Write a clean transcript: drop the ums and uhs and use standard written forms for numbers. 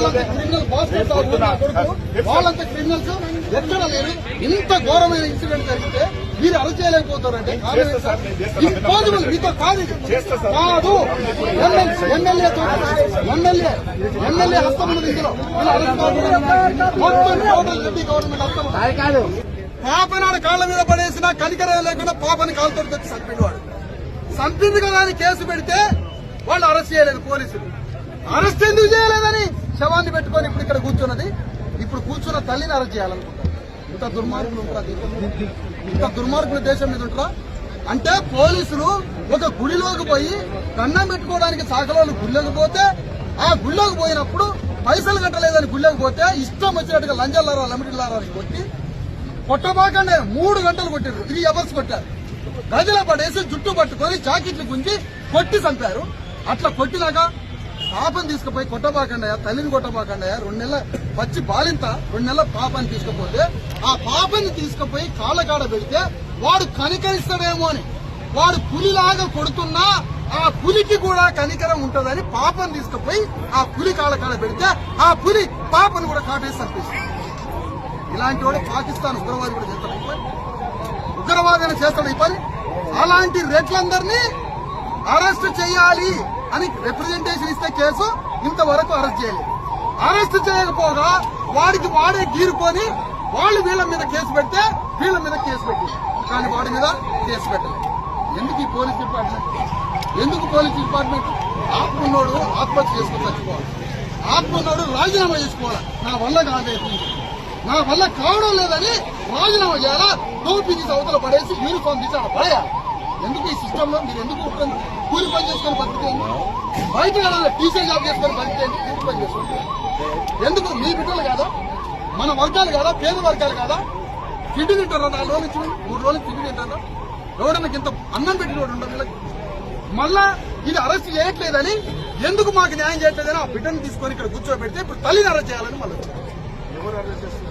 వాళ్ళంతా criminal basket వాళ్ళంతా criminals ఎక్కడ లేరు. ఇంత ఘోరమైన ఇన్సిడెంట్ జరిగితే మీరు అరెస్ట్ చేయలేకపోతారంటే ఇంపాసిబుల్. మీతో కాదు కాదు ఎమ్మెల్యే హస్తం ఉన్నది ఇందులో. మొత్తం టోటల్ ఏపీ గవర్నమెంట్ హస్తం కాదు. పాపనాడు కాళ్ల మీద పడేసినా కనికరం లేకుండా పాపని కాలుతో తెచ్చి చంపిండు. వాడు చంపింది కదా అని కేసు పెడితే వాళ్ళు అరెస్ట్ చేయలేదు పోలీసులు. అరెస్ట్ ఎందుకు చేయలేదని శవాన్ని పెట్టుకొని ఇప్పుడు ఇక్కడ కూర్చున్నది. ఇప్పుడు కూర్చున్న తల్లిని అరెస్ట్ చేయాలనుకుంటారు. ఇంత దుర్మార్గులు ఉంటారా? ఇంత దుర్మార్గుల దేశం మీద ఉంటారా? అంటే పోలీసులు ఒక గుడిలోకి పోయి దండం పెట్టుకోవడానికి సాగలోళ్ళు గుళ్ళకి పోతే ఆ గుళ్ళోకి పోయినప్పుడు పైసలు కట్టలేదని గుళ్ళకి పోతే ఇష్టం వచ్చినట్టుగా లంజల్లారా లమిటిల్లారా కొట్టి కొట్టబాకండే 3 గంటలు కొట్టారు. 3 అవర్స్ కొట్టారు. గదిలో పడేసి జుట్టు పట్టుకొని జాకెట్లు గుంజి కొట్టి చంపారు. అట్లా కొట్టినాక పాపని తీసుకుపోయి కొట్టబాకండయా, తల్లిని కొట్టబాకండయా. 2 నెలల పచ్చి బాలింత 2 నెలల పాపని తీసుకుపోతే ఆ పాపని తీసుకుపోయి కాళ్ళకాడ పెడితే వాడు కనికరిస్తాడేమో అని వాడు పులిలాగా కొడుతున్నా ఆ పులికి కూడా కనికరం ఉంటుందని పాపని తీసుకుపోయి ఆ పులి కాళ్ళకాడ పెడితే ఆ పులి పాపను కూడా కాటేసి చంపేస్తుంది. ఇలాంటి వాడు పాకిస్తాన్ ఉగ్రవాది కూడా చేస్తాడు ఈ పని. ఉగ్రవాదం చేస్తాడు ఈ పని. అలాంటి రెడ్లందరినీ అరెస్ట్ చేయాలి అని రిప్రజెంటేషన్ ఇస్తే కేసు ఇంతవరకు అరెస్ట్ చేయలేదు. అరెస్ట్ చేయకపోగా వాడికి వాడే గీరుకొని వాళ్ళు వీళ్ళ మీద కేసు పెడితే వీళ్ళ మీద కేసు పెట్టింది. కానీ వాడి మీద కేసు పెట్టలేదు. ఎందుకు ఈ పోలీస్ డిపార్ట్మెంట్? ఎందుకు పోలీస్ డిపార్ట్మెంట్? ఆత్మన్నోడు ఆత్మహత్య చేసుకుని చచ్చిపోవాలి. ఆత్మన్నోడు రాజీనామా చేసుకోవాలి. నా వల్ల కాలేదు, నా వల్ల కావడం లేదని రాజీనామా చేయాలా? టోపీ తీసి అవతల పడేసి యూనిఫామ్ తీసి అక్కడ పడేయాలి. ఎందుకు ఈ సిస్టమ్ లో మీరు ఎందుకు కూలి పని చేసుకొని బతికేయండి? బయట టీచర్ జాబ్ చేసుకొని బతికేయండి. కూలి పని చేసుకోండి. ఎందుకు మీ బిడ్డలు కాదా? మన వర్గాలు కాదా? పేద వర్గాలు కాదా? తిండి తింటారా? 4 రోజులు ఇచ్చి 3 రోజులు తిండి తింటారా? ఎవడన్నా ఇంత అన్నం పెట్టినోడు ఉండదు వీళ్ళకి. మళ్ళా ఇది అరెస్ట్ చేయట్లేదని, ఎందుకు మాకు న్యాయం చేయట్లేదని ఆ బిడ్డను తీసుకొని ఇక్కడ కూర్చోబెడితే ఇప్పుడు తల్లిని అరెస్ట్ చేయాలని మళ్ళీ ఎవరు అరెస్ట్ చేస్తారు?